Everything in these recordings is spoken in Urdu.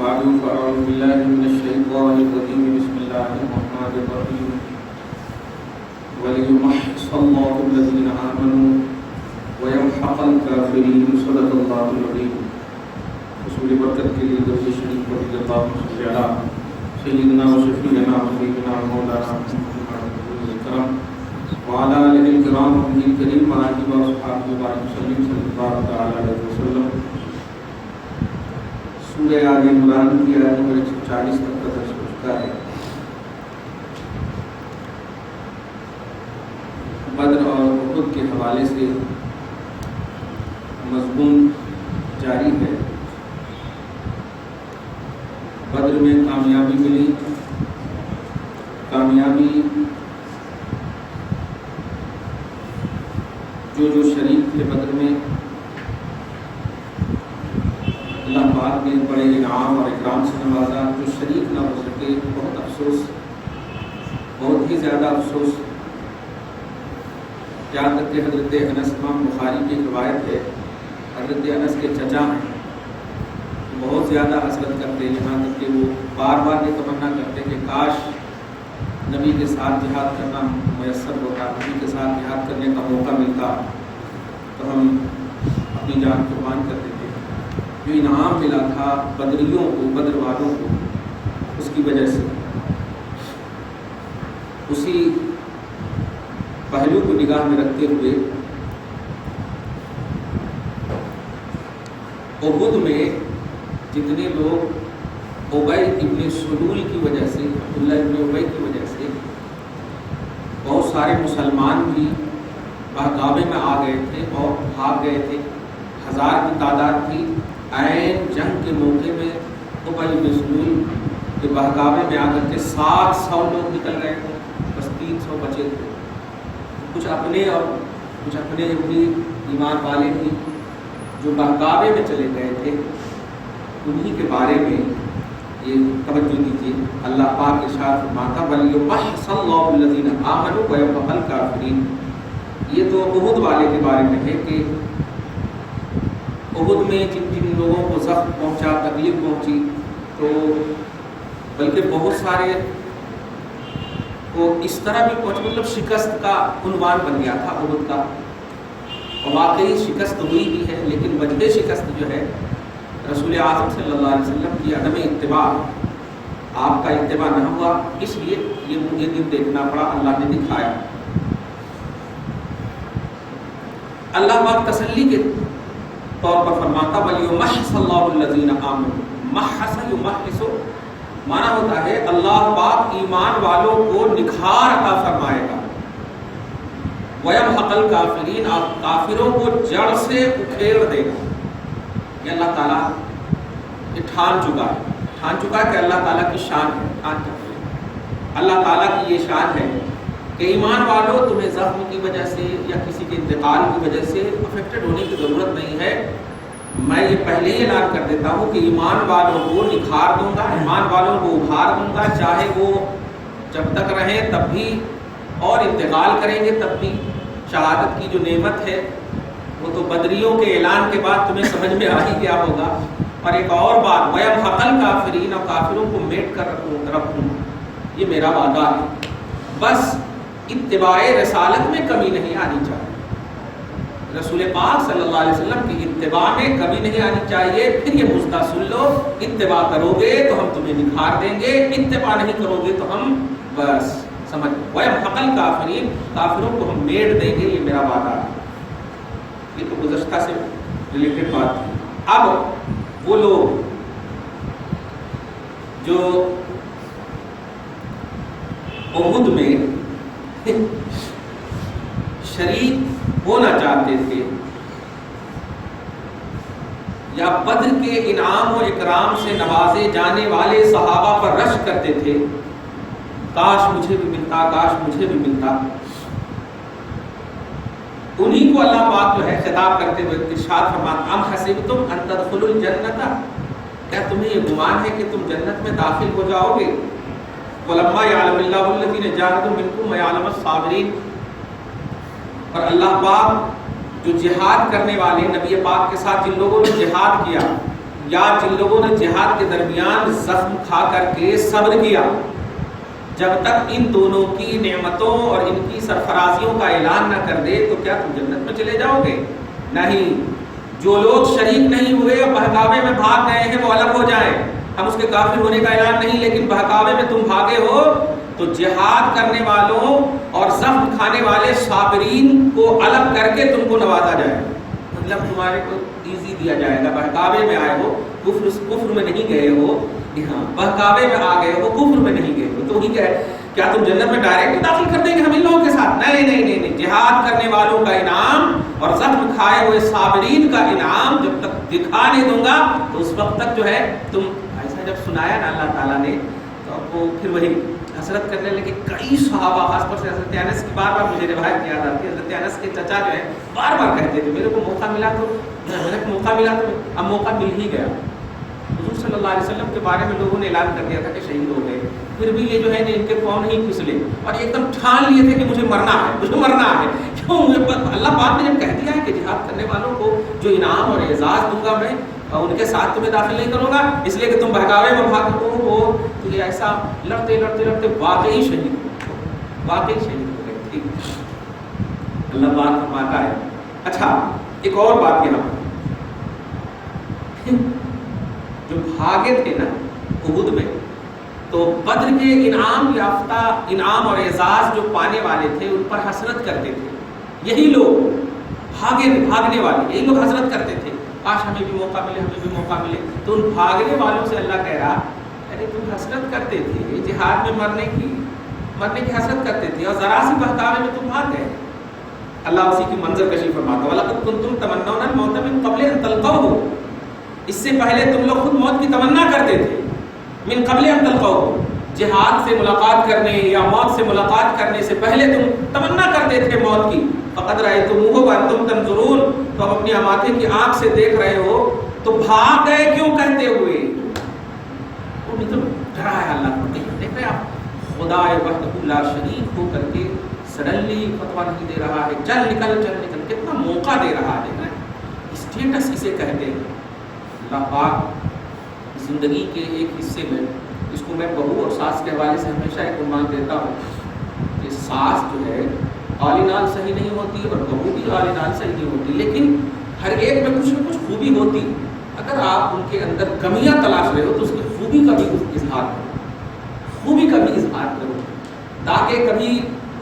بعد فأعوذ بالله من الشيطان الرجيم بسم الله الرحمن الرحيم وليمحص الله الذين آمنوا ويمحق الكافرين صدق الله العظيم. رسول برکت کے لیے درود شریف پڑھ کے اللہ صلی علی سیدنا و شفیعنا و حبیبنا و مولانا محمد الکرم وعلى آله الكرام وصحبه الكريم وعلى أصحابه وسلم صلی اللہ تعالی علیہ وسلم. سورہ آل عمران کی آیت نمبر 140 تک کا درس ہو چکا ہے. بدر اور احد کے حوالے سے مضمون جاری ہے. بدر میں کامیابی ملی. کامیابی جو شریک تھے بدر میں اللہ پاک نے بڑے انعام اور اکرام سے نوازا. جو شریک نہ ہو سکے بہت افسوس، بہت ہی زیادہ افسوس. یہاں تک کہ حضرت انس امام بخاری کی روایت ہے، حضرت انس کے چچا ہیں، بہت زیادہ حسرت کرتے، یہاں تک کہ وہ بار بار یہ تمنا کرتے کہ کاش نبی کے ساتھ جہاد کرنا میسر ہوتا، نبی کے ساتھ جہاد کرنے کا موقع ملتا تو ہم اپنی جان قربان کر دیتے. جو انعام ملا تھا بدریوں کو، بدر والوں کو، اس کی وجہ سے اسی پہلو کو نگاہ میں رکھتے ہوئے احد میں جتنے لوگ ابی ابن سلول کی وجہ سے، عبداللہ ابن ابی کی وجہ سے بہت سارے مسلمان بھی بہکاوے میں آ گئے تھے اور بھاگ گئے تھے. 1000 کی تعداد تھی. عین جنگ کے موقع میں ابی ابن سلول کے بہکاوے میں آ کر کے 700 لوگ نکل گئے تھے، بس 300 بچے تھے. کچھ اپنے اور کچھ اپنے بھی ایمان والے بھی جو بہکاوے میں چلے گئے تھے، انہی کے بارے میں یہ توجہ دیجیے. اللہ پاک ارشاد فرماتا وَلْيُمَحِّصَ اللَّهُ الَّذِينَ آمَنُوا وَيَمْحَقَ الْكَافِرِينَ. یہ تو احد والے کے بارے میں ہے کہ احد میں جن جن لوگوں کو زخم پہنچا، تکلیف پہنچی، تو بلکہ بہت سارے کو اس طرح بھی پہنچ، مطلب شکست کا عنوان بن گیا تھا احد کا. اور واقعی شکست ہوئی بھی ہے، لیکن وجہ شکست جو ہے رسول اعظم صلی اللہ علیہ وسلم کی عدم اتباع، آپ کا اتباع نہ ہوا، اس لیے یہ مجھے دن دیکھنا پڑا. اللہ نے دکھایا. اللہ پاک تسلی کے طور پر فرماتا وَلْيُمَحِّصَ اللَّهُ الَّذِينَ آمَنُوا. مَحَّصَ یُمَحِّصُ مانا ہوتا ہے اللہ پاک ایمان والوں کو نکھار عطا فرمائے گا. وَيَمْحَقَ الْكَافِرِينَ، آپ کافروں کو جڑ سے اکھیڑ دے گا. یہ اللہ تعالیٰ یہ ٹھان چکا ہے کہ اللہ تعالیٰ کی شان ہے. اللہ تعالیٰ کی یہ شان ہے کہ ایمان والوں تمہیں زخم کی وجہ سے یا کسی کے انتقال کی وجہ سے افیکٹڈ ہونے کی ضرورت نہیں ہے. میں یہ پہلے ہی اعلان کر دیتا ہوں کہ ایمان والوں کو نکھار دوں گا، ایمان والوں کو ابھار دوں گا، چاہے وہ جب تک رہیں تب بھی اور انتقال کریں گے تب بھی. شہادت کی جو نعمت ہے وہ تو بدریوں کے اعلان کے بعد تمہیں سمجھ میں آ ہی گیا ہوگا. اور ایک اور بات وَيَمْحَقَ الْكَافِرِينَ، اور کافروں کو میٹ کر رکھوں، یہ میرا وعدہ ہے. بس اتباع رسالت میں کمی نہیں آنی چاہیے. رسول پاک صلی اللہ علیہ وسلم کی اتباع میں کمی نہیں آنی چاہیے. پھر یہ مزدہ سن لو، اتباع کرو گے تو ہم تمہیں نکھار دیں گے، اتباع نہیں کرو گے تو ہم بس سمجھ وَيَمْحَقَ الْكَافِرِينَ، کافروں کو ہم میٹ دیں گے، یہ میرا وعدہ ہے. یہ تو گزشتہ سے ریلیٹڈ بات تھی. اب وہ لوگ جو احد میں شریک ہونا چاہتے تھے یا بدر کے انعام و اکرام سے نوازے جانے والے صحابہ پر رشک کرتے تھے، کاش مجھے بھی ملتا، کاش مجھے بھی ملتا. انہی کو اللہ پاک جو ہے خطاب کرتے ہوئے ارشاد فرماتا ام حسبتم ان تدخلوا الجنہ، کیا تمہیں یہ گمان ہے کہ تم جنت میں داخل ہو جاؤ گے؟ وَلَمَّا يَعْلَمِ اللَّهُ الَّذِينَ جَاهَدُوا مِنكُمْ وَيَعْلَمَ الصَّابِرِينَ. اور اللہ پاک جو جہاد کرنے والے، نبی پاک کے ساتھ جن لوگوں نے جہاد کیا، یا جن لوگوں نے جہاد کے درمیان زخم کھا کر کے صبر کیا، جب تک ان دونوں کی نعمتوں اور ان کی سرفرازیوں کا اعلان نہ کر دے تو کیا تم جنت میں چلے جاؤ گے؟ نہیں. جو لوگ شریک نہیں ہوئے اور بہکاوے میں بھاگ گئے ہیں وہ الگ ہو جائیں. ہم اس کے کافر ہونے کا اعلان نہیں، لیکن بہکاوے میں تم بھاگے ہو تو جہاد کرنے والوں اور زخم کھانے والے صابرین کو الگ کر کے تم کو نوازا جائے گا. مطلب تمہارے کو ایزی دیا جائے گا. بہکاوے میں آئے ہو، کفر میں نہیں گئے ہو، ہاں بہکاوے میں آ گئے ہو، کفر میں نہیں گئے ہو، تو وہی کیا تم جنت میں ڈائریکٹ داخل کر دیں گے ہم ان لوگوں کے ساتھ؟ نہیں نہیں نہیں نہیں. جہاد کرنے والوں کا انعام اور زخم کھائے ہوئے صابرین کا انعام جب تک دکھا نہیں دوں گا تو اس وقت تک جو ہے تم ایسا. جب سنایا نا اللہ تعالیٰ نے تو وہ پھر وہی حسرت کرنے لگے. کئی صحابہ خاص طور سے حضرت انس کی بار بار مجھے روایت یاد آتی ہے. حضرت انس کے چچا جو ہے بار بار کہتے تھے میرے کو موقع ملا تو اب موقع مل ہی گیا. حضور صلی اللہ علیہ وسلم کے بارے میں لوگوں نے اعلان کر دیا تھا کہ شہید ہو گئے، پھر بھی یہ جو ہے ان کے پاؤں نہیں پھسلے اور ایک دم ٹھان لیے تھے کہ مجھے مرنا ہے. کیوں؟ اللہ پاک نے جب کہہ دیا ہے کہ جہاد کرنے والوں کو جو انعام اور اعزاز دوں گا میں ان کے ساتھ تمہیں داخل نہیں کروں گا، اس لیے کہ تم بہکاوے میں بھاگتے ہو تو یہ ایسا لڑتے لڑتے لڑتے واقعی شہید ہو گئے. ٹھیک، اللہ پاک فرماتا ہے. اچھا ایک اور بات یہاں جو بھاگے تھے نا احد میں تو بدر کے انعام یافتہ انعام اور اعزاز جو پانے والے تھے ان پر حسرت کرتے تھے. یہی لوگ بھاگنے والے یہی لوگ حسرت کرتے تھے کاش ہمیں بھی موقع ملے. تو ان بھاگنے والوں سے اللہ کہہ رہا ارے تم حسرت کرتے تھے جہاد میں مرنے کی حسرت کرتے تھے اور ذرا سی بہکاوے میں تم بھاگ گئے. اللہ اسی کی منظر کشی فرماتا ہے وَلَقَدْ كُنْتُمْ تَمَنَّوْنَ الْمَوْتَ مِنْ قَبْلِ أَنْ تَلْقَوْهُ. اس سے پہلے تم لوگ خود موت کی تمنا کرتے تھے. من قبل ان تلقوه، جہاد سے ملاقات کرنے یا موت سے ملاقات کرنے سے پہلے تم تمنا کرتے تھے موت کی. فقد رأيتموه وانتم تنظرون، تو اب اپنی آنکھ کی آنکھ سے دیکھ رہے ہو تو بھاگ گئے کیوں کہتے ہوئے؟ وہ مطلب ڈرا ہے اللہ کو. دیکھ رہے آپ خدا وحدہ لا شریک ہو کر کے سڈنلی فتویٰ نہیں دے رہا ہے، چل نکل کتنا موقع دے رہا ہے. اسٹیٹس اسے کہتے ہیں. اللہ پاک زندگی کے ایک حصے میں اس کو میں بہو اور ساس کے حوالے سے ہمیشہ ایک عنوان دیتا ہوں کہ ساس جو ہے آل نال صحیح نہیں ہوتی اور بہو بھی آل نال صحیح نہیں ہوتی، لیکن ہر ایک میں کچھ نہ کچھ خوبی ہوتی. اگر آپ ان کے اندر کمیاں تلاش رہے ہو تو اس کی خوبی کا بھی اظہار کرو تاکہ کبھی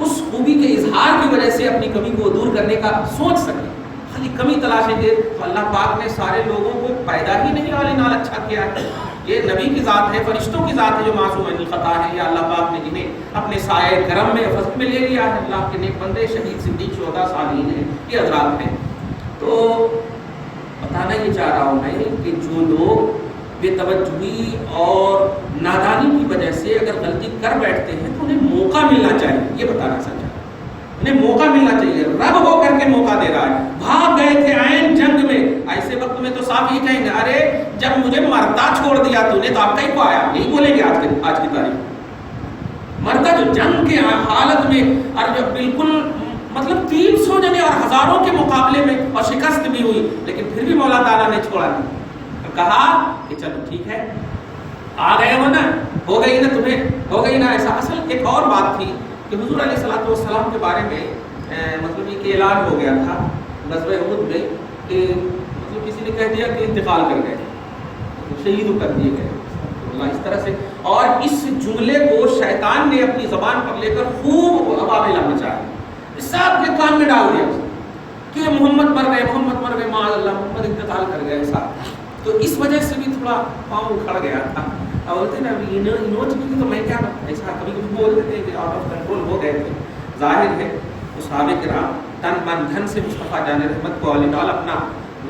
اس خوبی کے اظہار کی وجہ سے اپنی کمی کو دور کرنے کا سوچ سکیں. خالی کمی تلاشیں گے تو اللہ پاک نے سارے لوگوں کو پیدا ہی نہیں آل نال اچھا کیا ہے. یہ نبی کی ذات ہے، فرشتوں کی ذات ہے جو معصوم عن الخطا ہے. یا اللہ پاک نے جنہیں اپنے سائے کرم میں فضل میں لے لیا ہے. اللہ کے نیک بندے شہید صدیق شہداء صالحین ہیں، یہ حضرات ہیں. تو بتانا یہ چاہ رہا ہوں میں کہ جو لوگ بے توجہی اور نادانی کی وجہ سے اگر غلطی کر بیٹھتے ہیں تو انہیں موقع ملنا چاہیے. یہ بتانا سچا، انہیں موقع ملنا چاہیے. رب ہو کر کے موقع دے رہا ہے. بھاگ گئے تھے عین جنگ میں، ایسے وقت میں تو صاف یہ کہیں گے ارے جب مجھے مرتا چھوڑ دیا تو نے تو آپ کہیں کو آیا. یہی بولیں گے آج کی تاریخ. مرتا جو جنگ کے حالت میں اور جو بالکل مطلب 300 جنے اور ہزاروں کے مقابلے میں اور شکست بھی ہوئی، لیکن پھر بھی مولا تعالیٰ نے چھوڑا نہیں. کہا کہ چلو ٹھیک ہے آ گئے ہو نا، ہو گئی نا تمہیں، ہو گئی نا ایسا. اصل ایک اور بات تھی کہ حضور علیہ الصلوۃ والسلام کے بارے میں مطلب یہ کہ اعلان ہو گیا تھا غزوہ احد میں کہ مطلب کسی نے کہہ دیا کہ انتقال کر گئے، شہید کر دیے گئے اللہ اس طرح سے. اور اس جملے کو شیطان نے اپنی زبان پر لے کر خوب ابابیلا مچایا، سب کے کان میں ڈال دیا کہ محمد مر گئے معاذ اللہ، محمد انتقال کر گئے. ایسا تو اس وجہ سے بھی تھوڑا پاؤں اکھڑ گیا تھا. اور بولتے نا نوچ بھی تو میں کیا ایسا کبھی بول دیتے کہ آؤٹ آف کنٹرول ہو گئے تھے. ظاہر ہے صحابہ کرام تن من دھن سے مصطفیٰ جان رحمت کو علی ڈال اپنا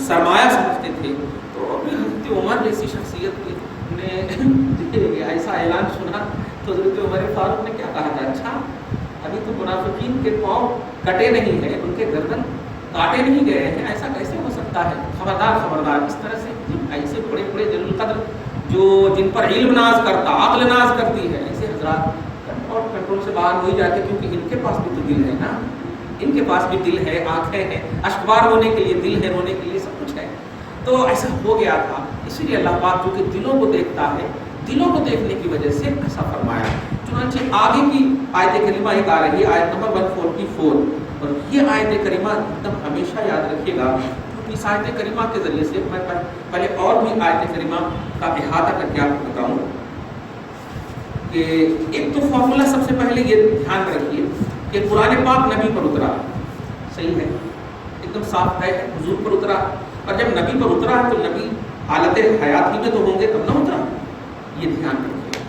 سرمایہ سمجھتے تھے. تو حضرت عمر جیسی شخصیت نے ایسا اعلان سنا تو حضرت عمر فاروق نے کیا کہا تھا، اچھا ابھی تو منافقین کے پاؤں کٹے نہیں ہیں، ان کے گردن کاٹے نہیں گئے ہیں، ایسا کیسے ہو سکتا ہے؟ خبردار. اس طرح سے ایسے بڑے جلیل القدر جو جن پر علم ناز کرتا، عقل ناز کرتی ہے، ایسے حضرات اور کنٹرول سے باہر ہو ہی جاتے، کیونکہ ان کے پاس بھی تو دل ہے نا، ان کے پاس بھی دل ہے، آنکھیں ہیں، اشکبار ہونے کے لیے دل ہے، رونے کے لیے سب کچھ ہے. تو ایسا ہو گیا تھا. اسی لیے اللہ پاک جو کہ دلوں کو دیکھتا ہے، دلوں کو دیکھنے کی وجہ سے ایسا فرمایا۔ چنانچہ آگے کی آیت کریمہ ایک آ رہی ہے، آیت نمبر 144، اور یہ آیت کریمہ ایک دم ہمیشہ یاد رکھیے گا، کیونکہ اس آیت کریمہ کے ذریعے سے میں پہلے اور بھی آیت کریمہ کا احاطہ کر کے آپ کو بتاؤں کہ ایک تو فارمولہ سب سے پہلے یہ دھیان رکھیے کہ قرآن پاک نبی پر اترا، صحیح ہے، ایک دم صاف ہے، حضور پر اترا، اور جب نبی پر اترا ہے تو نبی حالت حیات ہی میں تو ہوں گے تب نہ اترا، یہ دھیان رکھیے۔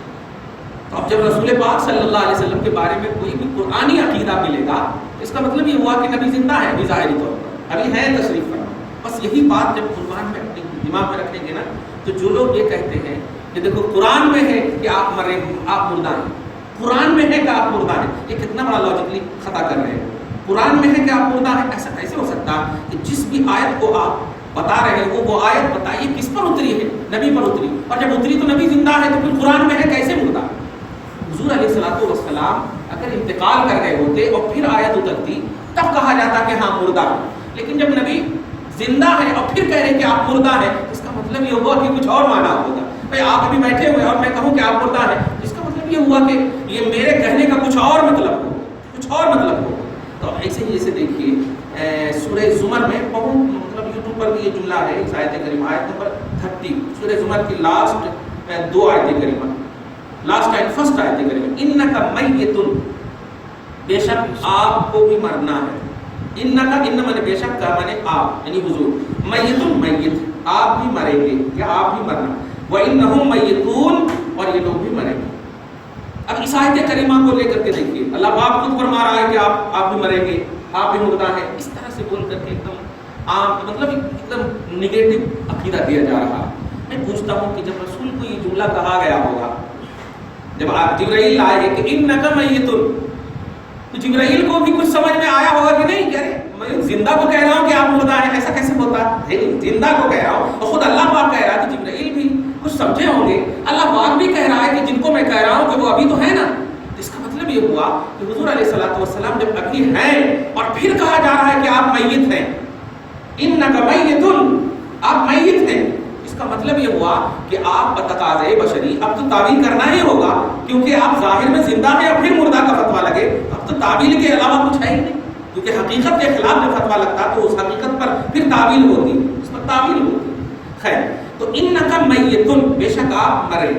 تو اب جب رسول پاک صلی اللہ علیہ وسلم کے بارے میں کوئی بھی قرآنی عقیدہ ملے گا، اس کا مطلب یہ ہوا کہ نبی زندہ ہے، ابھی ظاہری طور پر ابھی ہے تشریف فرما۔ بس یہی بات جب قرآن میں اپنے دماغ میں رکھیں گے نا، تو جو لوگ یہ کہتے ہیں کہ دیکھو قرآن میں ہے کہ آپ مرے، آپ مردہ ہیں، قرآن میں ہے کہ آپ مردہ ہیں، یہ کتنا بڑا لاجیکلی خطا کر رہے ہیں۔ قرآن میں ہے کہ آپ مردہ ہیں، ایسا کیسے ہو سکتا کہ جس بھی آیت کو آپ بتا رہے ہو وہ آیت بتائیے کس پر اتری ہے؟ نبی پر اتری، اور جب اتری تو نبی زندہ ہے، تو پھر قرآن میں ہے کیسے مردہ؟ حضور علیہ الصلوۃ والسلام اگر انتقال کر رہے ہوتے اور پھر آیت اترتی تب کہا جاتا کہ ہاں مردہ ہے، لیکن جب نبی زندہ ہے اور پھر کہہ رہے کہ آپ مردہ ہیں، اس کا مطلب یہ ہوا کہ کچھ اور معنی ہوگا۔ بھائی آپ ابھی بیٹھے ہوئے اور میں کہوں کہ آپ مردہ ہیں، اس کا مطلب یہ ہوا کہ یہ میرے کہنے کا کچھ اور مطلب ہو، کچھ اور مطلب ہو۔ تو ایسے ہی جیسے دیکھیے سورہ زمر میں بہت مطلب یوٹیوب پر بھی یہ جملہ ہے، اس آیت کریمہ آیت نمبر 30 سورہ زمر کی لاسٹ دو آیت کریمہ، لاسٹ آیت فرسٹ آیت کریمہ، انک میت، بے شک آپ کو بھی مرنا ہے، انکا ان من بے شک کا مانے آپ یعنی حضور، میت میت آپ بھی مریں گے یا آپ بھی مرنا، وانہم میتون اور یہ لوگ بھی مریں گے۔ اب اس آیت کریمہ کو لے کر کے دیکھیے، اللہ پاک خود فرما رہا ہے کہ آپ بھی مریں گے، آپ بھی مردہ ہیں، اس طرح سے بول کر کے ایک دم عام مطلب ایک دم نگیٹو عقیدہ دیا جا رہا ہے۔ میں پوچھتا ہوں کہ جب رسول کو یہ جملہ کہا گیا ہوگا، جب جبرائیل آئے کہ انک میت، تو جبرائیل کو بھی کچھ سمجھ میں آیا ہوگا کہ نہیں، کہ میں زندہ کو کہہ رہا ہوں کہ آپ مردہ ہیں، ایسا کیسے ہوتا ہے؟ زندہ کو کہہ رہا ہوں، اور خود اللہ پاک کہہ رہا ہے، تو جبرائیل بھی کچھ سمجھے ہوں گے۔ اللہ پاک بھی کہہ رہا ہے کہ جن کو میں کہہ رہا ہوں کہ وہ ابھی تو ہے نا، اس کا مطلب یہ ہوا کہ حضور علیہ الصلوۃ والسلام جب ابھی ہیں اور پھر کہا جا رہا ہے کہ آپ میت ہیں، انک میت، آپ میت ہیں، اس کا مطلب یہ ہوا کہ آپ بتقاضۂ بشری اب تو تعویل کرنا ہی ہوگا، کیونکہ آپ ظاہر میں زندہ ہیں اور پھر مردہ کا فتویٰ لگے، اب تو تعویل کے علاوہ کچھ ہے ہی نہیں، کیونکہ حقیقت کے خلاف جب فتویٰ لگتا تو اس حقیقت پر پھر تعویل ہوتی، اس پر تعویل ہوتی۔ خیر، تو انک میتن، بے شک آپ مرے،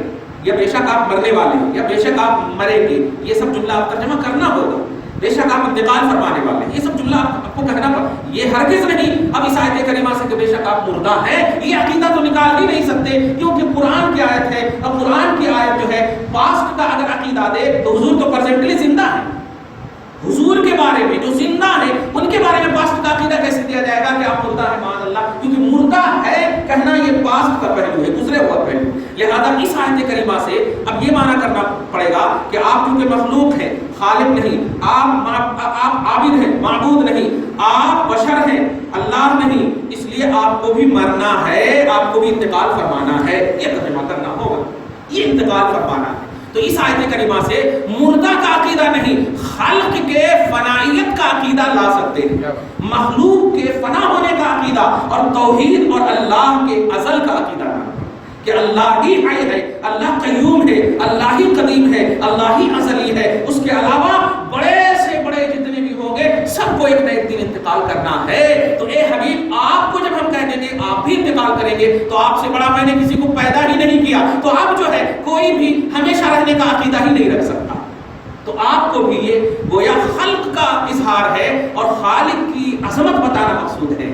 یا بے شک آپ مرنے والے ہیں، یا بے شک آپ مریں گے، یہ سب جملہ آپ ترجمہ کرنا ہوگا، بے شک آپ انتقال فرمانے والے ہیں، یہ سب جملہ آپ کو کہنا پڑا، یہ ہرگز نہیں اب اس آیت کریمہ سے کہ بے شک آپ مردہ ہیں، یہ عقیدہ تو نکال ہی نہیں سکتے، کیونکہ قرآن کی آیت ہے، اور قرآن کی آیت جو ہے پاسٹ کا اگر عقیدہ دے تو حضور تو پریزنٹلی زندہ ہے، حضور کے بارے میں جو زندہ ہے ان کے بارے میں پاسٹ کا عقیدہ کیسے دیا جائے گا کہ آپ مردہ ہیں؟ معاذ اللہ، کیونکہ مردہ ہے کہنا یہ پاسٹ کا پہلو ہے، گزرے ہوا پہلو، لہذا اس آیت کریمہ سے اب یہ معنی کرنا پڑے گا کہ آپ کیونکہ مخلوق ہیں، خالق نہیں، آپ عابد ہیں، معبود نہیں، آپ بشر ہیں، اللہ نہیں، اس لیے آپ کو بھی مرنا ہے، آپ کو بھی انتقال فرمانا ہے، یہ ترجمہ کرنا ہوگا، یہ انتقال فرمانا ہے۔ تو اس آیت کریمہ سے مردہ کا عقیدہ نہیں، خلق کے فنائیت کا عقیدہ لا سکتے ہیں، مخلوق کے فنا ہونے کا عقیدہ اور توحید اور اللہ کے ازل کا عقیدہ لا، کہ اللہ ہی حی ہے، اللہ قیوم ہے، اللہ ہی قدیم ہے، اللہ ہی ازلی ہے، اس کے علاوہ بڑے سے بڑے جتنے بھی ہوں گے سب کو ایک نہ ایک دن انتقال کرنا ہے۔ تو اے حبیب، آپ کو جب ہم کہہ دیں گے آپ بھی انتقال کریں گے تو آپ سے بڑا میں نے کسی کو پیدا ہی نہیں کیا، تو اب جو ہے کوئی بھی ہمیشہ رہنے کا عقیدہ ہی نہیں رکھ سکتا، تو آپ کو بھی یہ گویا خلق کا اظہار ہے اور خالق کی عظمت بتانا مقصود ہے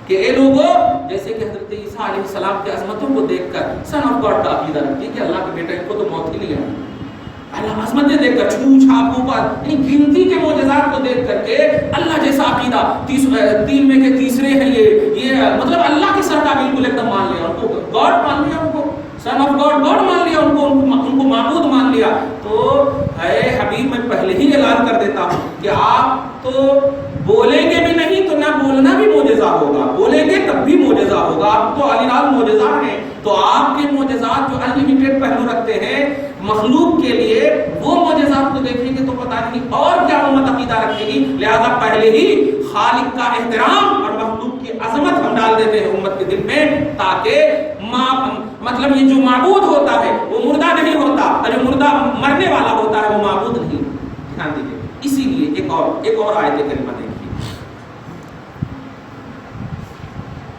کہ اے لوگوں، جیسے کہ حضرت عیسیٰ علیہ السلام کی عظمتوں کو دیکھ کر سن آف گاڈ کا عقیدہ رکھتی کہ اللہ کے بیٹے کو تو موت ہی نہیں آئی، اللہ عظمتیں دیکھ کر چھو چھاپوں پر گنتی کے معجزات کو دیکھ کر کے اللہ جیسا عقیدہ، تین میں کے تیسرے ہیں، یہ مطلب اللہ کے سر کا بالکل ایک دم مان لیا، ان کو گاڈ مان لیا، ان کو سن آف گاڈ گاڈ مان لیا، ان کو معبود مان لیا۔ تو اے حبیب، میں پہلے ہی اعلان کر دیتا ہوں کہ آپ تو بولیں گے بھی نہیں تو نہ بولنا بھی معجزہ ہوگا، بولیں گے تب بھی معجزہ ہوگا، آپ تو علی لال معجزہ ہیں، تو آپ کے معجزات جو انلیمیٹڈ پہلو رکھتے ہیں مخلوق کے لیے، وہ معجزات کو دیکھیں گے تو پتہ نہیں اور کیا امت عقیدہ رکھے گی، لہذا پہلے ہی خالق کا احترام اور مخلوق کی عظمت ہم ڈال دیتے ہیں امت کے دل میں، تاکہ مطلب یہ جو معبود ہوتا ہے وہ مردہ نہیں ہوتا، اور جو مردہ مرنے والا ہوتا ہے وہ معبود نہیں. دھیان دیجیے. اسی لیے ایک اور آیت کریمہ دیکھیے.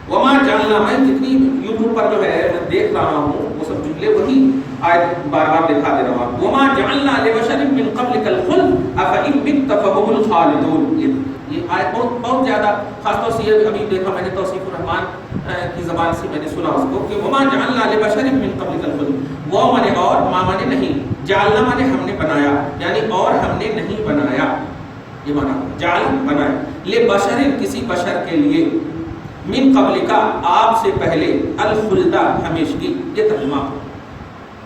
وما جعلنا، میں جتنی یوٹیوب پر جو ہے میں دیکھ رہا ہوں وہ سب جملے وہی آیت بار بار دکھا دے رہا ہوں. وما جعلنا لبشر من قبلک الخلد افإن مت فهم الخالدون. یہ آیت بہت زیادہ، خاص طور سے یہ ابھی دیکھا میں نے توصیف الرحمان کی زبان سے میں نے سنا اس کو کہ وما جعلنا لبشر من قبلک الخلد، وہ مانے اور، ما مانے نہیں، جعلنا مانے ہم نے بنایا، یعنی اور ہم نے نہیں بنایا. یہ مانا جعل بنایا، لبشر کسی بشر کے لیے، من قبل کا آپ سے پہلے، الخلدہ ہمیشگی. یہ ترجمہ،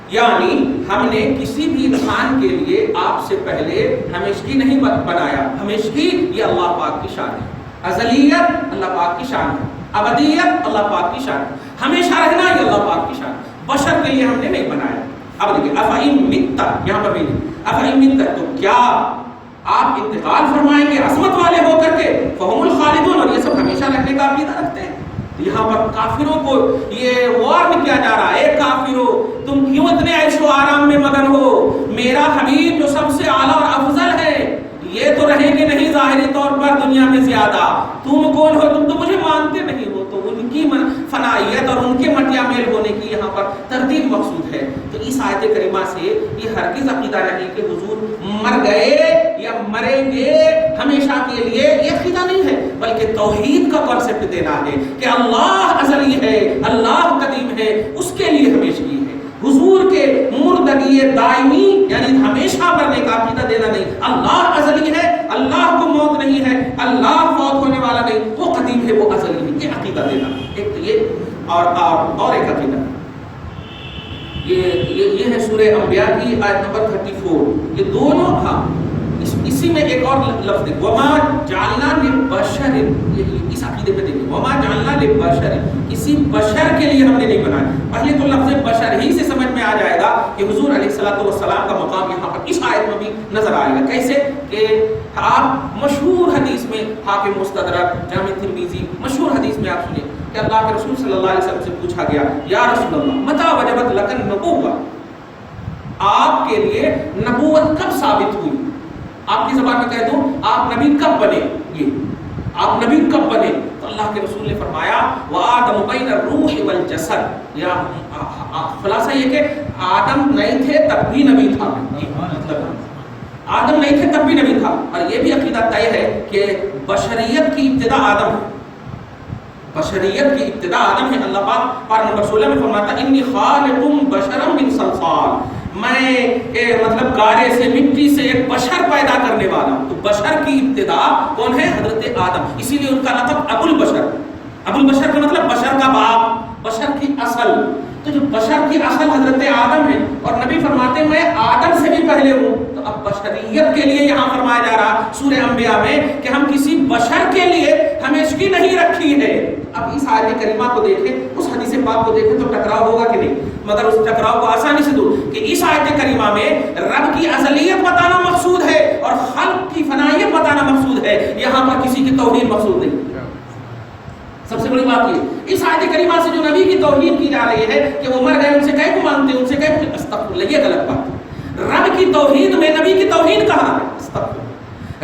یعنی ہم نے کسی بھی انسان کے لیے آپ سے پہلے ہمیشگی نہیں بنایا. ہمیشگی یہ اللہ پاک کی شان ہے، ازلیت اللہ پاک کی شان ہے، ابدیت اللہ پاک کی شان ہے، ہمیشہ رہنا یہ اللہ پاک کی شان ہے. بشر کے لیے ہم نے نہیں بنایا. اب دیکھیں افإن مت، یہاں پر بھی افإن مت، تو کیا آپ انتقال فرمائیں گے عصمت والے ہو کر کے، فہم الخالدون، اور یہ سب ہمیشہ رہنے کا عقیدہ رکھتے ہیں. یہاں پر کافروں کو یہ وارن کیا جا رہا ہے، اے کافروں تم کیوں اتنے عیش و آرام میں مگن ہو؟ میرا حبیب جو سب سے اعلیٰ اور افضل ہے یہ تو رہیں گے نہیں ظاہری طور پر دنیا میں زیادہ. تم کون ہو؟ تم تو مجھے مانتے نہیں ہو. تو ان کی فنائیت اور ان کے مٹیا میل ہونے کی یہاں پر تردید مقصود ہے. تو اس آیت کریمہ سے یہ ہرگز عقیدہ نہیں کہ حضور مر گئے یا مریں گے ہمیشہ کے لیے، یہ عقیدہ نہیں ہے، بلکہ توحید کا کانسیپٹ دینا ہے کہ اللہ ازلی ہے، اللہ قدیم ہے، اس کے لیے ہمیشگی ہے. حضور کے مردگی دائمی یعنی ہمیشہ مرنے کا عقیدہ دینا نہیں. اللہ ازلی ہے، اللہ کو موت نہیں ہے، اللہ فوت ہونے والا نہیں، وہ قدیم ہے، وہ ازلی ہے، یہ عقیدہ دینا. ایک تو یہ اور ایک عقیدہ یہ ہے سورہ انبیاء کی آیت نمبر 34. یہ دونوں، ہاں اسی میں ایک اور لفظ ہے وما جعلنا لبشر. اس عقیدے پہ دیکھیں، وما جعلنا لبشر، کسی بشر کے لیے ہم نے نہیں بنایا. پہلے تو لفظ بشر ہی سے سمجھ میں آ جائے گا کہ حضور علیہ الصلوۃ والسلام کا مقام یہاں پر اس آیت میں بھی نظر آئے گا. کیسے کہ آپ مشہور حدیث میں، حاکم مستدرک، جامع ترمذی، مشہور حدیث میں آپ سنیں کہ اللہ کے رسول صلی اللہ علیہ وسلم سے پوچھا گیا، یا رسول اللہ متى وجبت لك النبوة، آپ کے لیے نبوت کب ثابت ہوئی؟ آپ کی زبان میں کہہ دوں، آپ نبی کب بنے؟ یہ آپ نبی کب بنے؟ تو اللہ کے رسول نے فرمایا وآدم بین الروح والجسد. یا خلاصہ یہ کہ آدم نہیں تھے تب بھی نبی تھا. آدم نہیں تھے تب بھی نبی تھا. اور یہ بھی عقیدہ طے ہے کہ بشریت کی ابتدا آدم ہے، بشریت کی ابتدا آدم ہے. اللہ پاک پارہ نمبر 16 میں فرماتا ہے انی خالق بشرا من صلصال، میں مطلب گارے سے، مٹی سے ایک بشر پیدا کرنے والا ہوں. تو بشر کی ابتدا کون ہے؟ حضرت آدم. اسی لیے ان کا لقب ابو البشر. ابو البشر کا مطلب بشر کا باپ، بشر کی اصل. تو جو بشر کی اصل حضرت آدم ہے، اور نبی فرماتے ہیں میں آدم سے بھی پہلے ہوں. تو اب بشریت کے لیے یہاں فرمایا جا رہا سورہ انبیاء میں کہ ہم کسی بشر کے لیے ہمیشگی نہیں رکھی ہے. اب اس آیت کریمہ کو دیکھیں، اس حدیث پاک کو دیکھیں تو ٹکراؤ ہوگا کہ نہیں؟ مگر اس ٹکراؤ کو آسانی سے دور کہ اس آیت کریمہ میں رب کی ازلیت بتانا مقصود ہے اور خلق کی فنائیت بتانا مقصود ہے، یہاں پر کسی کی توحید مقصود نہیں. سب سے بڑی بات یہ اس آیت کریمہ سے جو نبی کی توحید کی جا رہی ہے کہ وہ مر گئے، ان سے کہے کو مانتے ہیں، ان سے کہے کو استغفر اللہ، یہ غلط بات. رب کی توحید میں نبی کی توحید کہاں ہے؟ استغفر.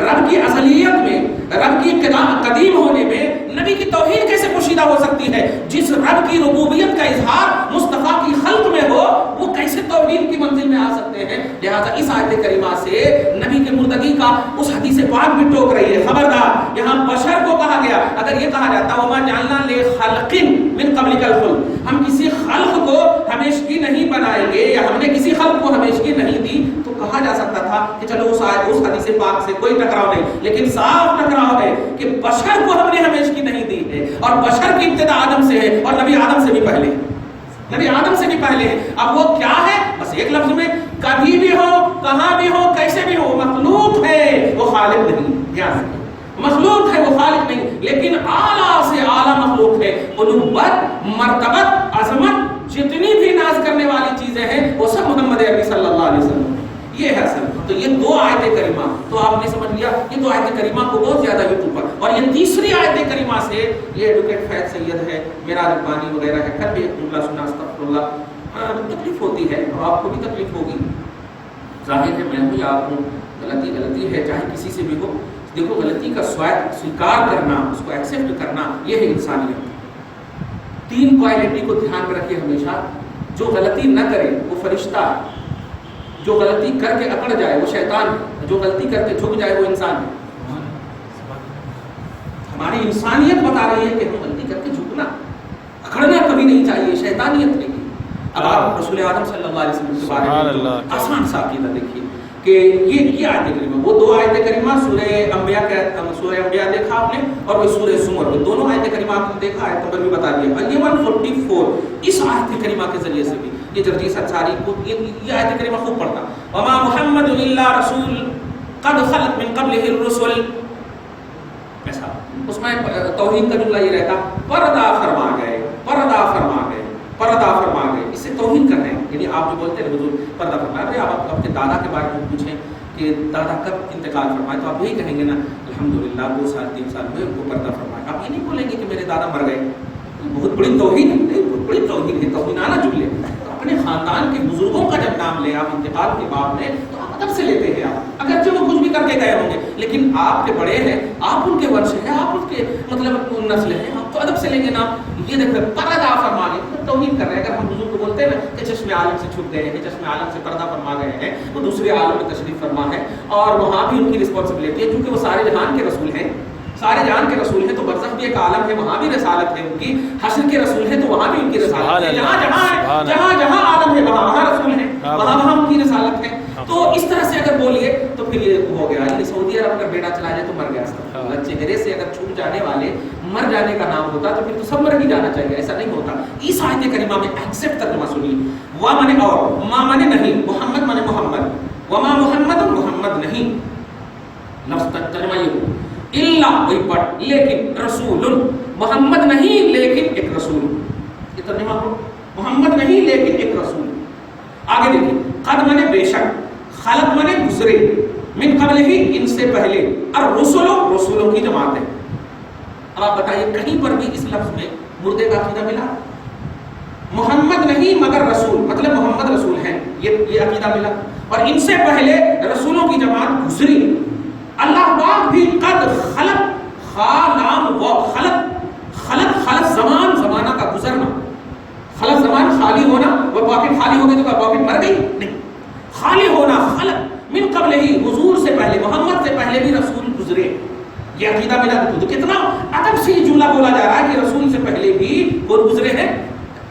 رب کی ازلیت میں، رب کی قدیم ہونے میں نبی کی توحید کیسے پوشیدہ ہو سکتی ہے؟ جس رب کی ربوبیت کا اظہار مصطفیٰ کی خلق میں ہو وہ کیسے توحید کی منزل میں آ سکتے ہیں؟ لہذا اس آیت کریمہ سے نبی کے مردگی کا اس حدیث پاک بھی ٹوک رہی ہے. خبردار، یہاں بشر کو کہا گیا. اگر یہ کہا جاتا وما جعلنا لخلق من قبلک الخلد، ہم کسی خلق کو ہمیشگی نہیں بنائیں گے یا ہم نے کسی خلق کو ہمیشگی نہیں دی، تو کہا جا سکتا تھا کہ چلو اس حدیث پاک سے کوئی ٹکراؤ نہیں. لیکن صاف ٹکراؤ ہے کہ بشر کو ہم نے ہمیشگی نہیں دی ہے، اور بشر کی ابتدا آدم سے ہے، اور نبی آدم سے بھی پہلے ہے، نبی آدم سے بھی پہلے ہے. اب وہ کیا ہے؟ بس ایک لفظ میں، کبھی بھی ہو، کہاں بھی ہو، کیسے بھی ہو، مخلوق ہے، وہ خالق نہیں. مخلوق ہے، وہ خالق نہیں، لیکن اعلیٰ سے اعلیٰ مخلوق ہے. الوہیت، مرتبت، عظمت، جتنی بھی ناز کرنے والی چیزیں ہیں وہ سب محمد عربی صلی اللہ علیہ وسلم. یہ ہے اصل. تو یہ دو آیت کریمہ تو آپ نے سمجھ لیا یہ تو آیت کریمہ کو بہت زیادہ یوٹیوب پر، اور یہ تیسری آیت کریمہ سے یہ ایڈوکیٹ فیض سید ہے، میرا ربانی وغیرہ ہے، کل بھی جملہ سنا استغفر اللہ، تکلیف ہوتی ہے اور آپ کو بھی تکلیف ہوگی، ظاہر ہے میں بھی آپ ہوں، غلطی ہے چاہے کسی سے بھی ہو، دیکھو غلطی کا سویکار کرنا، اس کو ایکسیپٹ کرنا، یہ ہے انسانیت۔ 3 کوالٹی کو دھیان میں رکھے ہمیشہ، جو غلطی نہ کرے وہ فرشتہ ہے، جو غلطی کر کے اکڑ جائے وہ شیطان ہے، جو غلطی کر کے جھک جائے وہ انسان ہے۔ ہماری انسانیت بتا رہی ہے کہ ہم غلطی کر کے جھکنا، اکڑنا کبھی نہیں چاہیے، شیطانیت نہیں۔ اب آپ رسول اعظم صلی اللہ علیہ وسلم کے بارے میں آسان سا عقیدہ دیکھیے کہ یہ آیت کریمہ، وہ 2 آیت کریمہ سورہ انبیاء دیکھا آپ نے، اور وہ سورہ زمر، وہ دونوں آیت کریمہ آپ نے دیکھا، آیت نمبر بھی بتا دیا۔ یہ 144 اس آیت کریمہ کے ذریعے سے بھی یہ جرجیس انصاری کو یہ آیت کریمہ خوب پڑھتا، وما محمد الا رسول قد خلت من قبلہ الرسل، ایسا اس میں توحید کا جملہ یہ رہتا، پردہ فرما گئے، پردہ فرما گئے، پردہ فرما گئے، اس سے توہین کرنا ہے، یعنی آپ جو بولتے ہیں حضور پردہ فرما رہے، آپ اپنے دادا کے بارے میں پوچھیں کہ دادا کب انتقال فرمائے، تو آپ یہی کہیں گے نا الحمدللہ 2 سال 3 سال ہوئے ان کو پردہ فرمایا، آپ یہ نہیں بولیں گے کہ میرے دادا مر گئے، بہت بڑی توہین ہے، بہت بڑی توہین ہے، توہینانہ جملے۔ تو اپنے خاندان کے بزرگوں کا جب نام لے آپ انتقال کے بعد میں، تو آپ ادب سے لیتے ہیں، آپ اگرچہ وہ کچھ بھی کر کے گئے ہوں گے، لیکن آپ کے بڑے ہیں، آپ ان کے ورثے ہیں، آپ ان کے مطلب نسل ہیں، آپ تو ادب سے لیں گے نا۔ یہ دیکھیں پردہ فرما گئے، توہین کر رہے ہیں۔ اگر ہم حضور کو بولتے ہیں نا کہ چشم عالم سے چھپ گئے ہیں، چشم عالم سے پردہ فرما گئے ہیں، وہ دوسرے عالم میں تشریف فرما ہے، اور وہاں بھی ان کی رسپانسبلٹی ہے، کیونکہ وہ سارے جہان کے رسول ہیں، سارے جہان کے رسول ہیں، تو برزخ بھی ایک عالم ہے، وہاں بھی رسالت ہے ان کی، حشر کے رسول ہیں تو وہاں بھی ان کی رسالت ہے، جہاں عالم ہے وہاں رسول ہیں، وہاں ان کی رسالت ہے۔ تو اس طرح سے اگر بولیے تو پھر یہ ہو گیا، یعنی سعودی عرب اگر بیٹا چلا جائے تو مر گیا، چہرے سے اگر چھوٹ جانے والے مر جانے کا نام ہوتا تو پھر تو سب مر ہی جانا چاہیے، ایسا نہیں ہوتا۔ اس آیت کریمہ میں ایگزیکٹ ترجمہ سنیے، وا مانے اور، ما مانے نہیں، محمد مانے محمد، وما محمد محمد نہیں، لفظ ترجمہ یہ ہو، الا وہی پڑھ، لیکن رسول، محمد نہیں لیکن ایک رسول، یہ ترجمہ ہو، محمد نہیں لیکن ایک رسول۔ آگے دیکھیں، قد مانے بے شک، خلق مانے گزرے، من قبل ہی ان سے پہلے، اور رسولوں کی جماعت ہے۔ اب آپ بتائیے کہیں پر بھی اس لفظ میں مردے کا عقیدہ ملا؟ محمد نہیں مگر رسول، مطلب محمد رسول ہیں، یہ عقیدہ ملا، اور ان سے پہلے رسولوں کی جماعت گزری۔ اللہ پاک بھی قد خلق، خالام و خلق زمان، زمانہ کا گزرنا، خلق زمان خالی ہونا، وہ پاکٹ خالی ہو گئی تو کیا پاکٹ مر گئی؟ نہیں، خالی ہونا، خلق من قبل ہی، حضور سے پہلے، محمد سے پہلے بھی رسول گزرے، یہ عقیدہ ملا۔ تو کتنا ادب سے یہ جملہ بولا جا رہا ہے کہ رسول سے پہلے بھی وہ گزرے ہیں،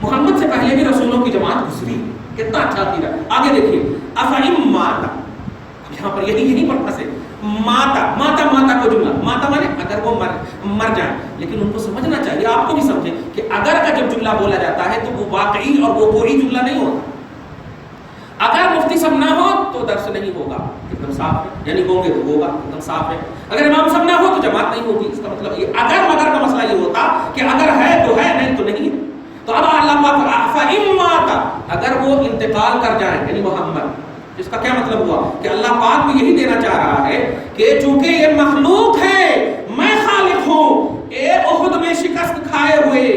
محمد سے پہلے بھی رسولوں کی جماعت گزری، کتنا اچھا عقیدہ۔ آگے دیکھیے، افہم ماتا، یہاں پر یہی پڑھنا سے ماتا کو جملہ، ماتا مانے اگر وہ مر جائیں، لیکن ان کو سمجھنا چاہیے، آپ کو بھی سمجھیں کہ اگر کا جب جملہ بولا جاتا ہے تو وہ واقعی اور وہ کوئی جملہ نہیں ہوتا۔ اگر مفتی صاحب نہ ہو تو درس نہیں ہوگا، ایک دم صاف ہے، یعنی ہوں گے تو ہوگا، ایک دم صاف ہے۔ اگر امام صاحب نہ ہو تو جماعت نہیں ہوگی، اس کا مطلب یہ اگر مگر کا مسئلہ یہ ہوتا کہ اگر ہے تو ہے، نہیں تو نہیں ہے۔ تو اب اللہ پاک فَإِن مَاتَ، اگر وہ انتقال کر جائیں، یعنی محمد، اس کا کیا مطلب ہوا کہ اللہ پاک بھی یہی دینا چاہ رہا ہے کہ چونکہ یہ مخلوق ہے، میں خالق ہوں، احد میں شکست کھائے ہوئے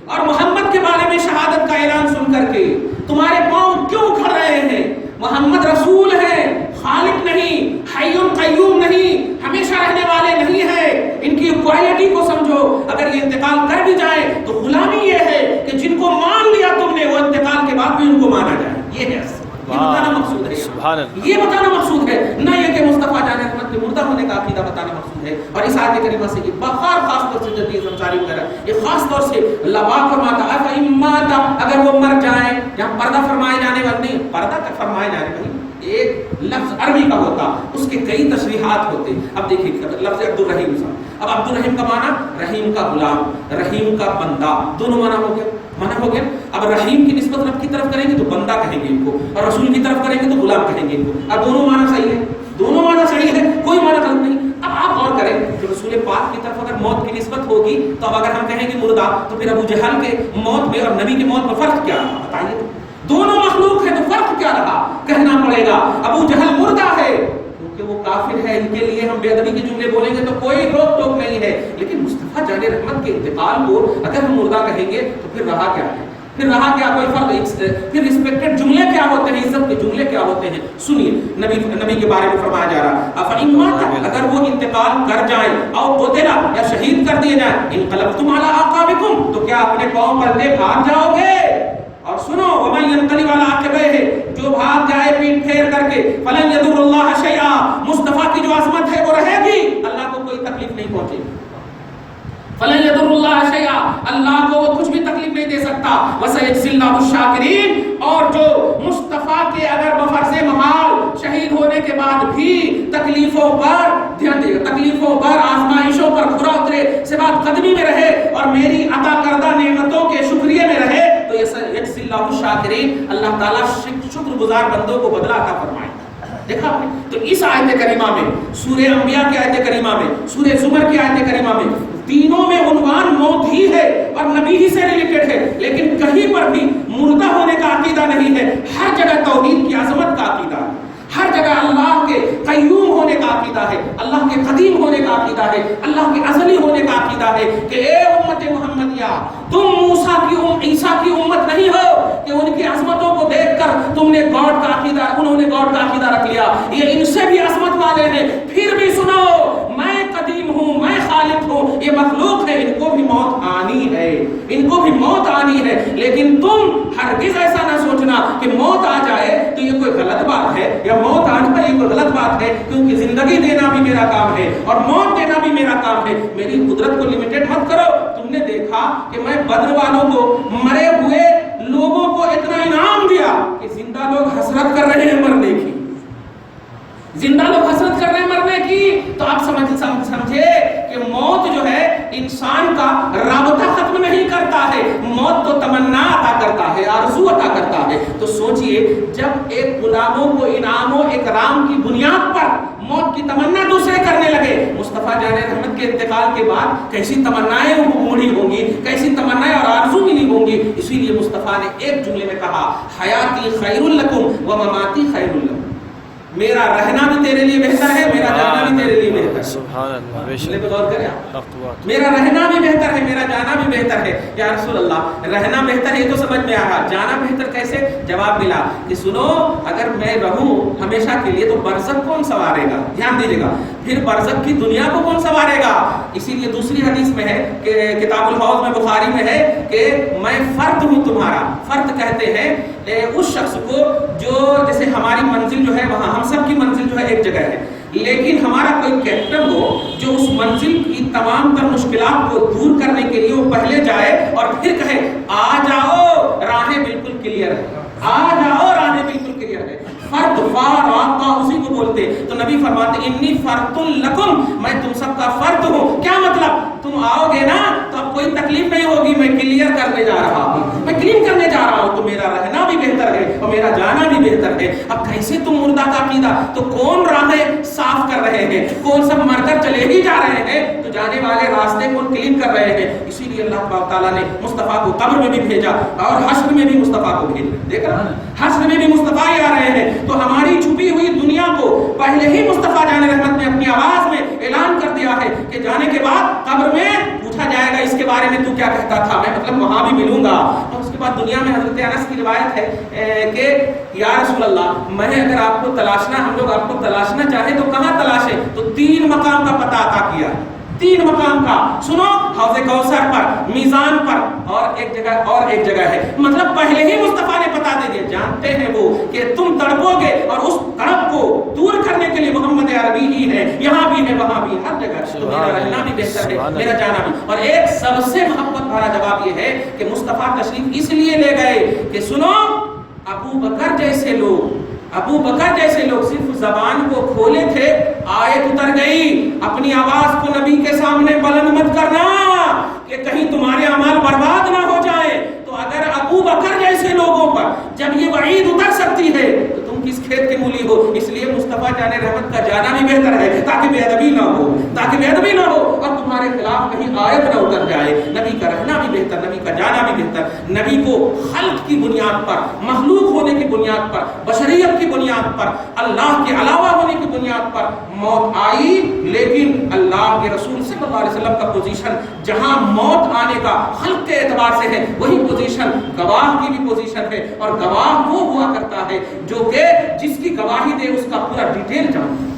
اور محمد کے بارے میں شہادت کا اعلان سن کر کے تمہارے پاؤں کیوں کھڑ رہے ہیں؟ محمد رسول ہے، خالق نہیں، حی قیوم نہیں، ہمیشہ رہنے والے نہیں ہیں، ان کی کوالٹی کو سمجھو۔ اگر یہ انتقال کر بھی جائے تو غلامی یہ ہے کہ جن کو مان لیا تم نے وہ انتقال کے بعد بھی ان کو مانا جائے، یہ ہے یہ بتانا مقصود ہے، یہ بتانا مقصود ہے، نہ یہ کہ مصطفیٰ جان احمد کے مردہ ہونے کا عقیدہ بتانا مقصود ہے۔ اور اس آیت کریمہ سے یہ بخار خاص طور سے جدید انصاری وغیرہ یہ خاص طور سے اللہ پاک فرماتا ہے فَإِن مَاتَ، اگر وہ مر جائیں، یہاں پردہ فرمائے جانے والے نہیں، پردہ تک فرمائے جانے والی ایک لفظ عربی کا ہوتا، اس کے کئی تشریحات ہوتے۔ اب دیکھیے لفظ عبدالرحیم صاحب، اب عبدالرحیم کا معنی رحیم کا غلام، رحیم کا بندہ، دونوں معنی ہو گیا، معنی ہو گیا۔ اب رحیم کی نسبت رب کی طرف کریں گے تو بندہ کہیں گے ان کو، اور رسول کی طرف کریں گے تو غلام کہیں گے ان کو۔ اب دونوں معنی صحیح ہے، دونوں معنی صحیح ہے، کوئی معنی غلط نہیں۔ اب آپ غور کریں کہ رسول پاک کی طرف اگر موت کی نسبت ہوگی تو اب اگر ہم کہیں گے مردہ تو پھر ابو جہل کے موت میں اور نبی کی موت میں فرق کیا رہا؟ بتائیے، دونوں مخلوق ہے تو فرق کیا رہا؟ کہنا پڑے گا ابو جہل مردہ ہے کیونکہ وہ کافر ہے، ان کے لیے ہم بے ادبی کے جملے بولیں گے تو کوئی روک ٹوک نہیں ہے، لیکن مصطفیٰ جان رحمت کے انتقال کو اگر ہم مردہ کہیں گے تو پھر رہا کیا ہے؟ پھر رہا کیا؟ کوئی فرق؟ پھر رسپیکٹڈ جملے کیا ہوتے ہیں، عزت کے جملے کیا ہوتے ہیں؟ سنیے نبی کے بارے میں فرمایا جا رہا افإن مات، اگر وہ انتقال کر جائیں، او قتل یا شہید کر دیے جائیں، انقلبتم علی اعقابکم، تو کیا اپنے پاؤں پر لے بھاگ جاؤ گے؟ اور سنو ومن ينقلب علی عقبیہ، جو بھاگ جائے پیٹ پھیر کر کے، فلن یضر اللہ شیئا، مصطفیٰ کی جو عظمت ہے وہ رہے گی، اللہ کو کوئی تکلیف نہیں پہنچے گی۔ فلن یضر اللہ شیئا، اللہ کو وہ کچھ بھی تکلیف نہیں دے سکتا۔ وسیجزی اللہ الشاکرین، اور جو مصطفیٰ کے اگر بفرض محال شہید ہونے کے بعد بھی تکلیفوں پر دھیان دے، تکلیفوں پر آزمائشوں پر کھرا اترے، سبات قدمی میں رہے اور میری عطا کردہ نعمتوں کے شکریہ میں رہے، تو یجزی اللہ الشاکرین، اللہ تعالیٰ شکر گزار بندوں کو بدلہ عطا فرمائے۔ دیکھا آپ نے؟ تو اس آیت کریمہ میں، سورہ انبیاء کی آیت کریمہ میں، سورہ زمر کی آیت کریمہ میں، تینوں میں عنوان موت ہی ہے اور نبی ہی سے ریلیٹڈ ہے، لیکن کہیں پر بھی مردہ ہونے کا عقیدہ نہیں ہے۔ ہر جگہ توحید کی عظمت کا عقیدہ ہے، ہر جگہ اللہ کے قیوم ہونے کا عقیدہ ہے، اللہ کے قدیم ہونے کا عقیدہ ہے، اللہ کے ازلی ہونے کا عقیدہ ہے کہ اے امت محمدیہ، تم موسیٰ کی عیسیٰ کی امت نہیں ہو کہ ان کی عظمتوں کو دیکھ کر تم نے گاڈ کا عقیدہ، انہوں نے گاڈ کا عقیدہ رکھ لیا، یہ ان سے بھی عظمت والے ہیں۔ پھر بھی سنو، میں قدیم ہوں، میں خالق ہوں، یہ مخلوق ہے، ان کو بھی موت آنی ہے، ان کو بھی موت آنی ہے، لیکن تم ہرگز ایسا نہ سوچنا کہ موت آ جائے تو یہ کوئی غلط بات ہے، یا موت آنا یہ کوئی غلط بات ہے، کیونکہ زندگی دینا بھی میرا کام ہے اور موت دینا بھی میرا کام ہے۔ میری قدرت کو لمیٹڈ مت کرو۔ تم نے دیکھا کہ میں بدر والوں کو، مرے ہوئے لوگوں کو اتنا انعام دیا کہ زندہ لوگ حسرت کر رہے ہیں مرنے کی، زندہ لوگ حسرت کر رہے ہیں مرنے کی، تو آپ سمجھے کہ موت جو ہے انسان کا رابطہ ختم نہیں کرتا ہے، موت تو تمنا عطا کرتا ہے، آرزو عطا کرتا ہے۔ تو سوچئے جب ایک غلاموں کو انعام و اکرام کی بنیاد پر موت کی تمنا دوسرے کرنے لگے، مصطفیٰ جان رحمت کے انتقال کے بعد کیسی تمنائیں مڑی ہوں گی، کیسی تمنائیں اور آرزو ملی ہوں گی۔ اسی لیے مصطفیٰ نے ایک جملے میں کہا حیاتی خیر لکم و مماتی خیر لکم، میرا رہنا بھی تیرے لیے بہتر ہے، میرا جانا بھی تیرے لیے بہتر ہے۔ سبحان اللہ، غور کریں آپ، میرا رہنا بھی بہتر ہے، میرا جانا بھی بہتر ہے۔ یا رسول اللہ، رہنا بہتر ہے یہ تو سمجھ میں آ رہا، جانا بہتر کیسے؟ جواب ملا کہ سنو، اگر میں رہوں ہمیشہ کے لیے تو برزخ کون سنوارے گا؟ دھیان دیجیے گا، پھر برزخ کی دنیا کو کون سنوارے گا؟ اسی لیے دوسری حدیث میں ہے کہ کتاب الحوض میں بخاری میں ہے کہ میں فرد ہوں تمہارا۔ فرد کہتے ہیں اس شخص کو جو جیسے ہماری منزل جو ہے وہاں ہم سب کی منزل جو ہے ایک جگہ ہے، لیکن ہمارا کوئی کیپٹن ہو جو اس منزل کی تمام تر مشکلات کو دور کرنے کے لیے وہ پہلے جائے اور پھر کہے آ جاؤ راہیں بالکل کلیئر ہے، آ جاؤ راہیں بالکل کلیئر ہے۔ فرد فاراقہ اسی کو بولتے۔ تو نبی فرماتے انی فرد لکم، میں تم سب کا فرد ہوں۔ کیا مطلب؟ تم آؤ گے نا تو اب کوئی تکلیف نہیں ہوگی، میں کلیئر کرنے جا رہا ہوں، میں کلین کرنے جا رہا ہوں، تو میرا رہنا بھی بہتر ہے اور میرا جانا بھی بہتر ہے۔ اب کیسے تم مردہ کا عقیدہ؟ تو کون راہیں صاف کر رہے ہیں؟ کون سب مر کر چلے ہی جا رہے ہیں، تو جانے والے راستے کون کلین کر رہے ہیں؟ اسی لیے اللہ تعالیٰ نے مصطفیٰ کو قبر میں بھی بھیجا اور حشر میں بھی مصطفیٰ کو بھیجا۔ دیکھا حشر میں بھی مصطفیٰ ہی آ رہے ہیں، تو ہماری چھپی ہوئی دنیا کو پہلے ہی مصطفیٰ جان رحمت نے اپنی آواز میں اعلان کر دیا ہے کہ جانے کے بعد قبر میں پوچھا جائے گا اس کے بارے میں تو کیا کہتا تھا، میں مطلب وہاں بھی ملوں گا۔ اور اس کے بعد دنیا میں حضرت انس کی روایت ہے کہ یا رسول اللہ، میں اگر آپ کو تلاشنا، ہم لوگ آپ کو تلاشنا چاہیں تو کہاں تلاشیں؟ تو 3 مقام کا پتہ عطا کیا، 3 مقام کا۔ سنو، حوض کوثر پر، میزان پر، اور ایک جگہ ہے، مطلب پہلے ہی مصطفیٰ نے بتا دے دیا، جانتے ہیں وہ کہ تم تڑپو گے اور اس تڑپ کو دور کرنے کے لیے محمد عربی ہی ہے، یہاں بھی ہے وہاں بھی، ہر جگہ۔ تو میرا رہنا بھی بہتر ہے، میرا جانا بھی۔ اور ایک سب سے محبت بھرا جواب یہ ہے کہ مصطفیٰ تشریف اس لیے لے گئے کہ سنو، ابو بکر جیسے لوگ صرف زبان کو کھولے تھے، آیت اتر گئی، اپنی آواز کو نبی کے سامنے بلند مت کرنا کہ کہیں تمہارے اعمال برباد نہ ہو جائیں۔ تو اگر ابو بکر جیسے لوگوں پر جب یہ وعید اتر سکتی ہے تو تم کس کھیت کے مولی ہو؟ اس لیے مصطفیٰ جان رحمت کا جانا بھی بہتر ہے تاکہ بے ادبی نہ ہو اور تمہارے خلاف کہیں آیت نہ اتر جائے۔ نبی کا رہنا بھی بہتر، نبی کا جانا بھی بہتر۔ نبی نبی کو خلق کی بنیاد پر، مخلوق ہونے کی بنیاد پر، بشریت کی بنیاد پر، اللہ کے علاوہ ہونے کی بنیاد پر موت آئی، لیکن اللہ کے رسول صلی اللہ علیہ وسلم کا پوزیشن جہاں موت آنے کا خلق کے اعتبار سے ہے، وہی پوزیشن گواہ کی بھی پوزیشن ہے، اور گواہ وہ ہوا کرتا ہے جو کہ جس کی گواہی دے اس کا پورا ڈیٹیل جانتا ہے۔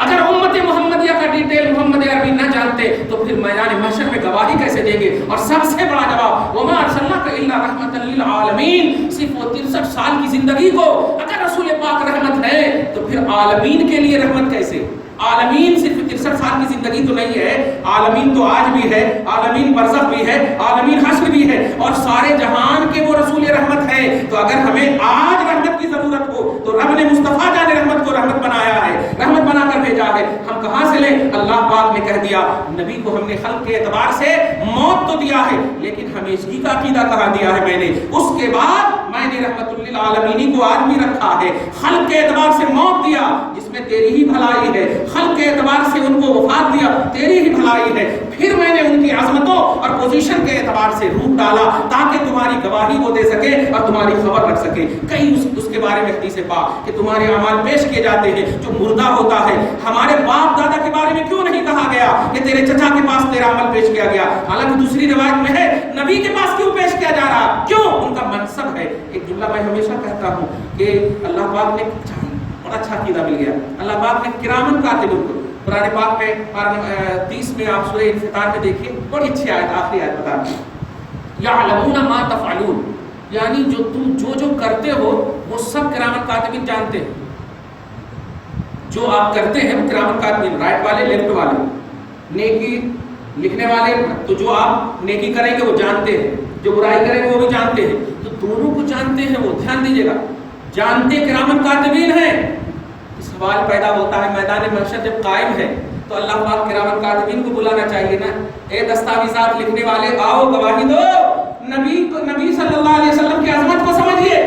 اگر امت محمدیہ کا ڈیٹیل محمد عربی نہ جانتے تو پھر میدان محشر میں گواہی کیسے دیں گے؟ اور سب سے بڑا جواب وما ارسلناک الا رحمۃ للعالمین، صرف وہ 63 سال کی زندگی کو اگر رسول پاک رحمت ہے تو پھر عالمین کے لیے رحمت کیسے؟ عالمین صرف 63 سال کی زندگی تو نہیں ہے، عالمین تو آج بھی ہے، عالمین برزخ بھی ہے، عالمین حشر بھی ہے، اور سارے جہان کے وہ رسول رحمت ہے۔ تو اگر ہمیں آج رحمت کی ضرورت ہو تو رب نے مصطفیٰ جان رحمت کو رحمت بنایا ہے، رحمت بنا کر بھیجا ہے، ہم کہاں سے لیں؟ اللہ پاک نے کہہ دیا نبی کو ہم نے خلق کے اعتبار سے موت تو دیا ہے، لیکن ہمیشگی کا عقیدہ کہاں دیا ہے میں نے؟ اس کے بعد میں نے رحمت للعالمین کو آج بھی رکھا ہے، خلق کے اعتبار سے موت دیا جس میں تیری ہی بھلائی ہے، خلق کے اعتبار سے ان کو وفات دیا تیری ہی بھلائی ہے، پھر میں نے ان کی عظمتوں اور پوزیشن کے اعتبار سے روح ڈالا تاکہ تمہاری گواہی وہ دے سکے اور تمہاری خبر رکھ سکے۔ کئی اس کے بارے میں حدیث پاک کہ تمہارے اعمال پیش کیے جاتے ہیں جو مردہ ہوتا ہے۔ ہمارے باپ دادا کے بارے میں کیوں نہیں کہا گیا کہ تیرے چچا کے پاس تیرا عمل پیش کیا گیا؟ حالانکہ دوسری روایت میں ہے نبی کے پاس کیوں پیش کیا جا رہا؟ کیوں؟ ان کا منصب ہے۔ ایک جملہ میں ہمیشہ کہتا ہوں کہ اللہ پاک نے بڑا اچھا عقیدہ مل گیا، اللہ پاک نے کرامن کاتبین کو قرآن پاک میں 30 میں آپ سورہ انفطار میں دیکھیے، بڑی اچھی آیت، آخری آیت بتا رہی ہے، یعلمون ما تفعلون، یعنی جو تم جو کرتے ہو وہ سب کرامن کاتبین جانتے ہیں۔ جو آپ کرتے ہیں وہ کرامن کاتبین، رائٹ والے لیفٹ والے، نیکی لکھنے والے، تو جو آپ نیکی کریں گے وہ جانتے ہیں، جو برائی کریں گے وہ بھی جانتے ہیں، تو دونوں کو جانتے ہیں وہ، دھیان دیجیے گا، جانتے کرامن کاتبین ہیں۔ سوال پیدا ہوتا ہے میدان محشر جب قائم ہے تو اللہ پاک کرامن کاتبین کو بلانا چاہیے نا، اے دستاویزات لکھنے والے آؤ گواہی دو، نبی صلی اللہ علیہ وسلم کی عظمت کو سمجھیے۔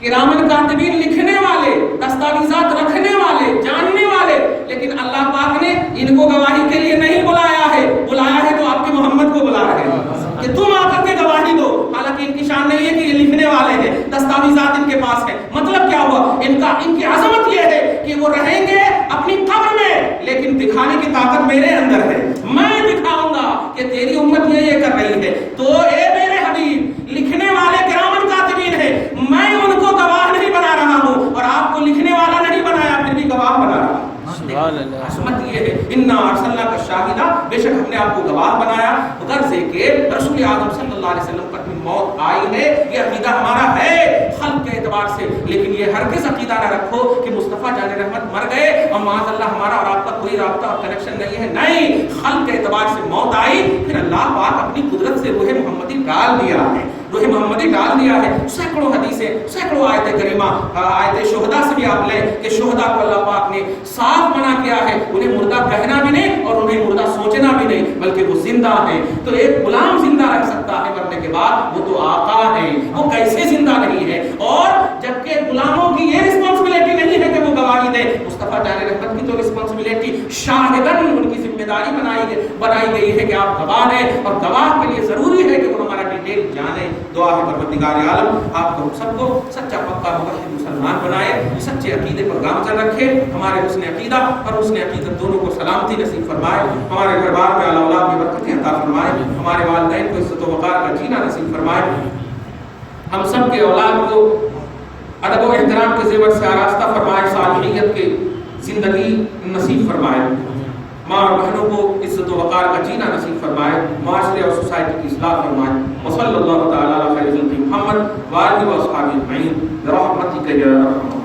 کرامن کاتبین لکھنے والے، دستاویزات رکھنے والے، جاننے والے، لیکن اللہ پاک نے ان کو گواہی کے لیے نہیں بلایا ہے، بلایا ہے تو آپ کے محمد کو بلا رہے ہیں کہ تم آ کر کے گواہی دو۔ حالانکہ ان کی شان نہیں ہے کہ یہ لکھنے والے ہیں، دستاویزات ان کے پاس ہیں۔ مطلب کیا ہوا؟ ان کی عظمت یہ ہے کہ وہ رہیں گے اپنی قبر میں، لیکن دکھانے کی طاقت میرے اندر ہے، میں دکھاؤں گا کہ تیری امت یہ کر رہی ہے۔ تو اے میرے حبیب، لکھنے والے کرامن کاتبین ہیں، میں ان کو گواہ نہیں بنا رہا ہوں اور آپ کو لکھنے والا نہیں بنایا، پھر بھی گواہ بنا رہا ہوں۔ عظمت یہ ہے، انا ارسلناک شاہدا، بے شک ہم نے آپ کو گواہ بنایا، غرض ہے کہ رسول اعظم صلی اللہ علیہ وسلم پر بھی موت آئی ہے، یہ عقیدہ ہمارا ہے خلق کے اعتبار سے، لیکن یہ ہرگز عقیدہ نہ رکھو کہ مصطفیٰ جان رحمت مر گئے اور معاذ اللہ ہمارا اور آپ کا کوئی رابطہ اور کنیکشن نہیں ہے۔ نہیں، خلق کے اعتبار سے موت آئی، پھر اللہ پاک اپنی قدرت سے روح محمدی ڈال دیا ہے، روح محمدی ڈال دیا ہے۔ سینکڑوں حدیثیں، سینکڑوں آیت کریمہ، آیت شہداء سے بھی آپ لیں کہ شہداء کو اللہ پاک نے صاف منع کیا ہے، انہیں مردہ کہنا بھی نہیں اور انہیں مردہ سوچنا بھی نہیں، بلکہ وہ زندہ ہیں۔ تو ایک غلام زندہ رکھ سکتا ہے مرنے کے بعد، وہ تو آقا ہے، وہ کیسے زندہ نہیں ہے؟ اور جبکہ غلاموں کی یہ رسپانسبلٹی نہیں ہے کہ وہ گواہی دے، مصطفیٰ جان رحمت کی تو رسپانسبلٹی شاہدن ان کی ذمہ داری بنائی گئی ہے کہ آپ گواہ ہیں، اور گواہ کے لیے ضروری ہے کہ وہ ہمارا ڈیٹیل جانے۔ دعا ہے پروردگار عالم آپ کو ہم سب کو سچا پکا موحد مسلمان بنائے، سچے عقیدے پر گامزن رکھے، ہمارے حسن عقیدہ اور حسن عقیدت دونوں کو سلامتی نصیب فرمائے، ہمارے گھر بار میں اولاد میں برکتیں عطا فرمائے، ہمارے والدین کو عزت و وقار کا جینا نصیب فرمائے، ہم سب کے اولاد کو ادب و احترام کے زیور سے آراستہ فرمائے، صالحیت کی زندگی نصیب فرمائے، ماں اور بہنوں کو عزت و وقار کا جینا نصیب فرمائے، معاشرے اور سوسائٹی کی اصلاح فرمائے۔ وصلی اللہ تعالی علی خیر خلق محمد وآلہ و اصحابہ اجمعین برحمتک یا ارحم